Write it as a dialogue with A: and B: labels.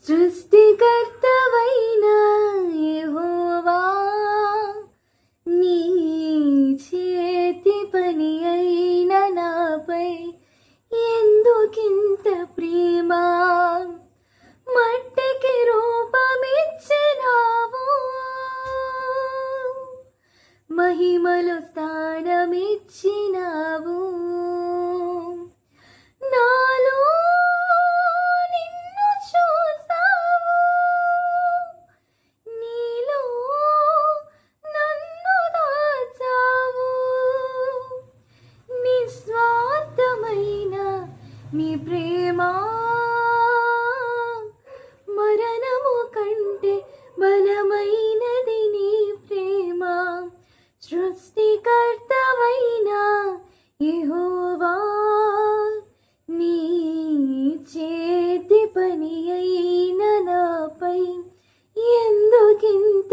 A: సృష్టికర్తవైన యెహోవా, నీ చేతి పని అయిన నాపై ఎందుకింత ప్రేమ? మట్టికి రూపమిచ్చినావు, మహిమలో స్థానమిచ్చినావు. నాలో నిన్ను చూసావు, నీలో నన్ను దాచావు. నిస్వార్థమైన నీ ప్రేమ మరణము కంటే బలమైనది. నీ ప్రేమ సృష్టికర్తవైన యెహోవా, నీ చేతి పని అయిన నాపై ఎందుకింత